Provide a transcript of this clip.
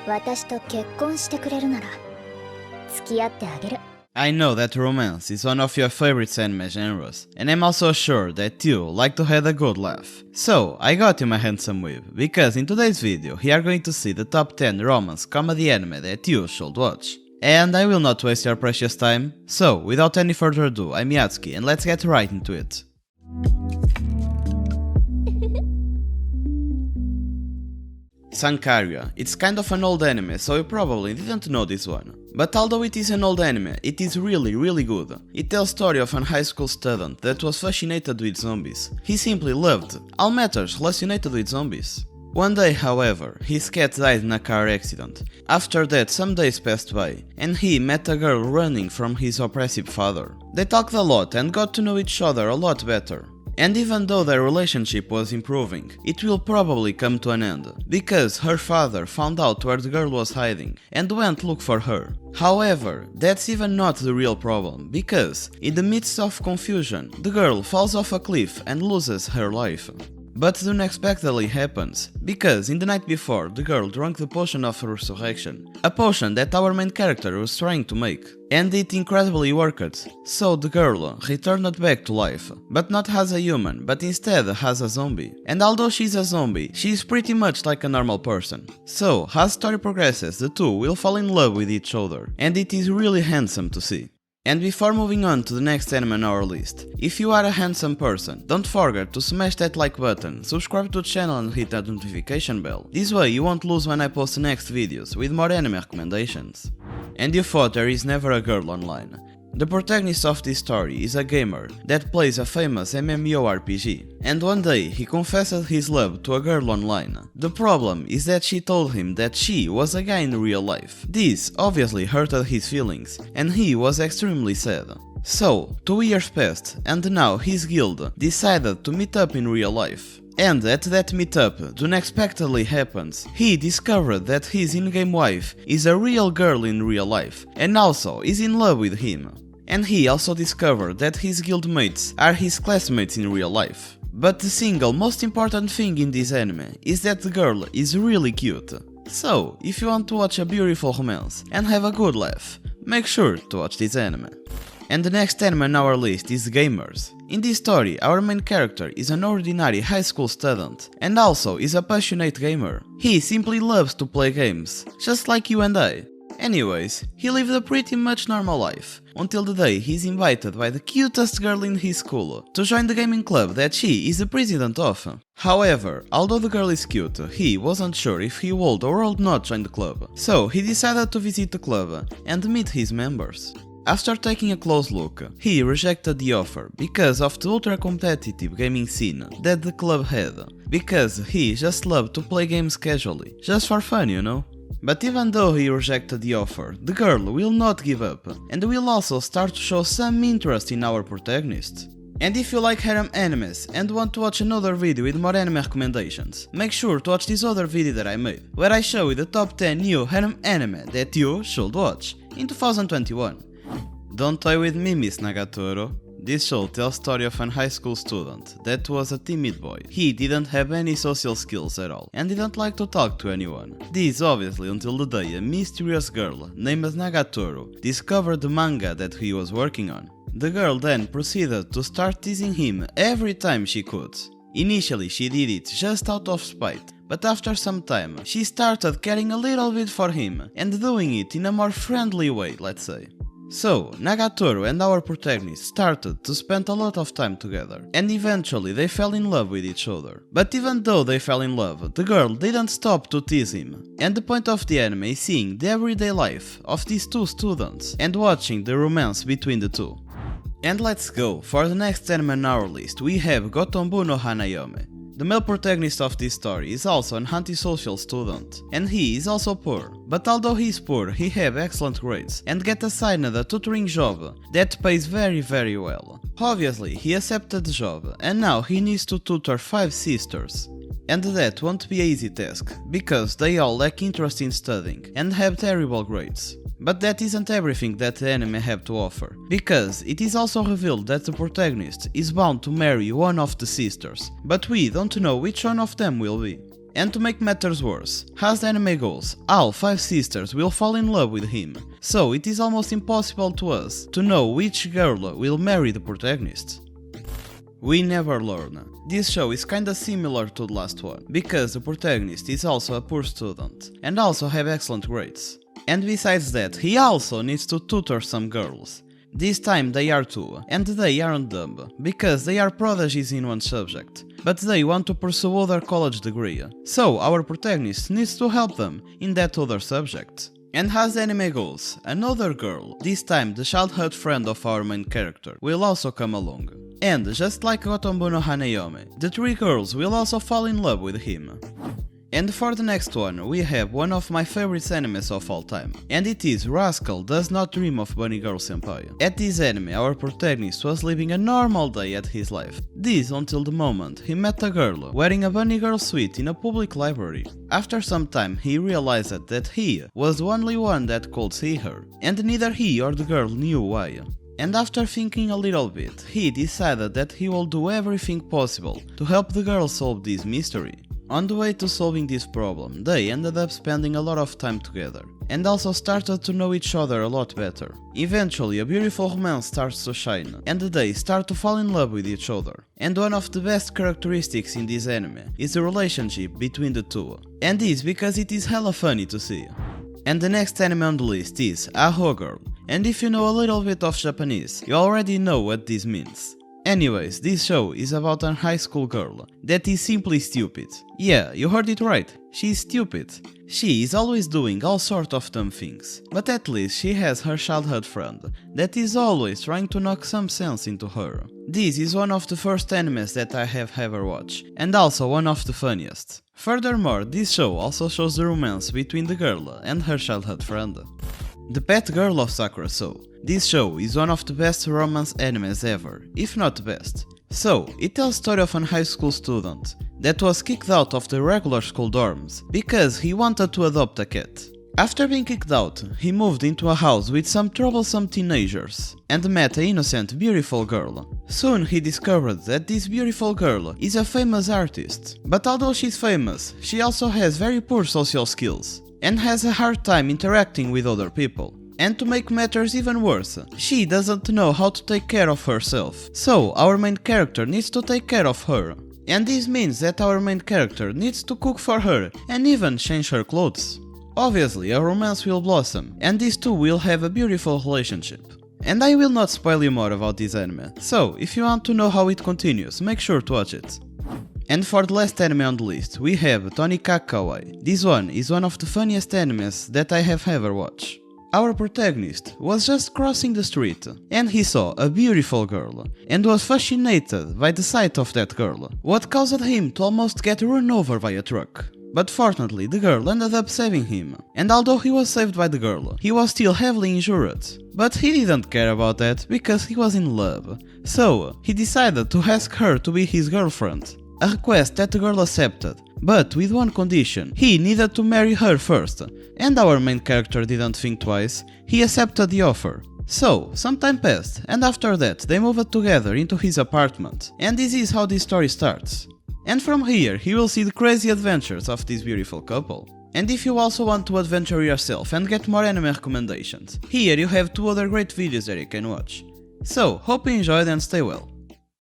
私と結婚してくれるなら付き合ってあげる。 I know that romance is one of your favorite anime genres, and I'm also sure that you like to have a good laugh. So, I got you my handsome weeb, because in today's video you are going to see the top 10 romance comedy anime that you should watch. And I will not waste your precious time, so without any further ado, I'm Yatsuki and let's get right into it. Sankaria. It's kind of an old anime, so you probably didn't know this one. But although it is an old anime, it is really good. It tells the story of a high school student that was fascinated with zombies. He simply loved all matters related with zombies. One day, however, his cat died in a car accident. After that, some days passed by, and he met a girl running from his oppressive father. They talked a lot and got to know each other a lot better. And even though their relationship was improving, it will probably come to an end, because her father found out where the girl was hiding and went look for her. However, that's even not the real problem, because in the midst of confusion, the girl falls off a cliff and loses her life. But the unexpectedly happens, because in the night before, the girl drank the potion of resurrection, a potion that our main character was trying to make, and it incredibly worked. So the girl returned back to life, but not as a human, but instead as a zombie. And although she's a zombie, she's pretty much like a normal person. So, as the story progresses, the two will fall in love with each other, and it is really handsome to see. And before moving on to the next anime on our list, if you are a handsome person, don't forget to smash that like button, subscribe to the channel and hit that notification bell. This way you won't lose when I post the next videos with more anime recommendations. And you thought there is never a girl online. The protagonist of this story is a gamer that plays a famous MMORPG, and one day he confessed his love to a girl online. The problem is that she told him that she was a guy in real life. This obviously hurted his feelings, and he was extremely sad. So, 2 years passed, and now his guild decided to meet up in real life. And at that meetup, the unexpectedly happens. He discovered that his in-game wife is a real girl in real life, and also is in love with him. And he also discovered that his guildmates are his classmates in real life. But the single most important thing in this anime is that the girl is really cute. So, if you want to watch a beautiful romance and have a good laugh, make sure to watch this anime. And the next anime on our list is Gamers. In this story, our main character is an ordinary high school student, and also is a passionate gamer. He simply loves to play games, just like you and I. Anyways, he lived a pretty much normal life, until the day he's invited by the cutest girl in his school to join the gaming club that she is the president of. However, although the girl is cute, he wasn't sure if he would or would not join the club, so he decided to visit the club and meet his members. After taking a close look, he rejected the offer because of the ultra-competitive gaming scene that the club had, because he just loved to play games casually, just for fun, you know. But even though he rejected the offer, the girl will not give up, and will also start to show some interest in our protagonist. And if you like harem animes and want to watch another video with more anime recommendations, make sure to watch this other video that I made, where I show you the top 10 new harem anime that you should watch in 2021. Don't toy with me, Miss Nagatoro. This show tells the story of a high school student that was a timid boy. He didn't have any social skills at all, and didn't like to talk to anyone. This obviously until the day a mysterious girl named Nagatoro discovered the manga that he was working on. The girl then proceeded to start teasing him every time she could. Initially she did it just out of spite, but after some time she started caring a little bit for him and doing it in a more friendly way, let's say. So, Nagatoro and our protagonist started to spend a lot of time together, and eventually they fell in love with each other. But even though they fell in love, the girl didn't stop to tease him, and the point of the anime is seeing the everyday life of these two students and watching the romance between the two. And let's go, for the next anime on our list we have Gotombuno Hanayome. The male protagonist of this story is also an antisocial student, and he is also poor, but although he is poor, he has excellent grades and gets assigned a tutoring job that pays very well. Obviously, he accepted the job, and now he needs to tutor 5 sisters. And that won't be an easy task, because they all lack interest in studying and have terrible grades. But that isn't everything that the anime have to offer, because it is also revealed that the protagonist is bound to marry one of the sisters, but we don't know which one of them will be. And to make matters worse, as the anime goes, all 5 sisters will fall in love with him, so it is almost impossible to us to know which girl will marry the protagonist. We never learn. This show is kinda similar to the last one, because the protagonist is also a poor student, and also have excellent grades. And besides that, he also needs to tutor some girls. This time they are 2, and they aren't dumb, because they are prodigies in one subject, but they want to pursue other college degree, so our protagonist needs to help them in that other subject. And as the anime goes, another girl, this time the childhood friend of our main character, will also come along. And just like Gotombuno Hanayome, the 3 girls will also fall in love with him. And for the next one, we have one of my favorite animes of all time, and it is Rascal Does Not Dream of Bunny Girl Senpai. At this anime, our protagonist was living a normal day at his life. This until the moment he met a girl wearing a bunny girl suit in a public library. After some time, he realized that he was the only one that could see her, and neither he or the girl knew why. And after thinking a little bit, he decided that he will do everything possible to help the girl solve this mystery. On the way to solving this problem, they ended up spending a lot of time together, and also started to know each other a lot better. Eventually, a beautiful romance starts to shine, and they start to fall in love with each other. And one of the best characteristics in this anime is the relationship between the 2, and this because it is hella funny to see. And the next anime on the list is Aho Girl, and if you know a little bit of Japanese, you already know what this means. Anyways, this show is about a high school girl that is simply stupid. Yeah, you heard it right, she is stupid. She is always doing all sort of dumb things, but at least she has her childhood friend that is always trying to knock some sense into her. This is one of the first animes that I have ever watched, and also one of the funniest. Furthermore, this show also shows the romance between the girl and her childhood friend. The Pet Girl of Sakura. So, this show is one of the best romance animes ever, if not the best. So, it tells the story of a high school student that was kicked out of the regular school dorms because he wanted to adopt a cat. After being kicked out, he moved into a house with some troublesome teenagers and met an innocent, beautiful girl. Soon he discovered that this beautiful girl is a famous artist, but although she's famous, she also has very poor social skills and has a hard time interacting with other people. And to make matters even worse, she doesn't know how to take care of herself, so our main character needs to take care of her. And this means that our main character needs to cook for her and even change her clothes. Obviously, a romance will blossom, and these two will have a beautiful relationship. And I will not spoil you more about this anime, so if you want to know how it continues, make sure to watch it. And for the last anime on the list, we have Tonikakawai. This one is one of the funniest animes that I have ever watched. Our protagonist was just crossing the street, and he saw a beautiful girl, and was fascinated by the sight of that girl, what caused him to almost get run over by a truck. But fortunately, the girl ended up saving him, and although he was saved by the girl, he was still heavily injured. But he didn't care about that, because he was in love, so he decided to ask her to be his girlfriend. A request that the girl accepted, but with one condition: he needed to marry her first, and our main character didn't think twice, he accepted the offer. So, some time passed, and after that they moved together into his apartment, and this is how this story starts. And from here, you will see the crazy adventures of this beautiful couple. And if you also want to adventure yourself and get more anime recommendations, here you have 2 other great videos that you can watch. So, hope you enjoyed and stay well.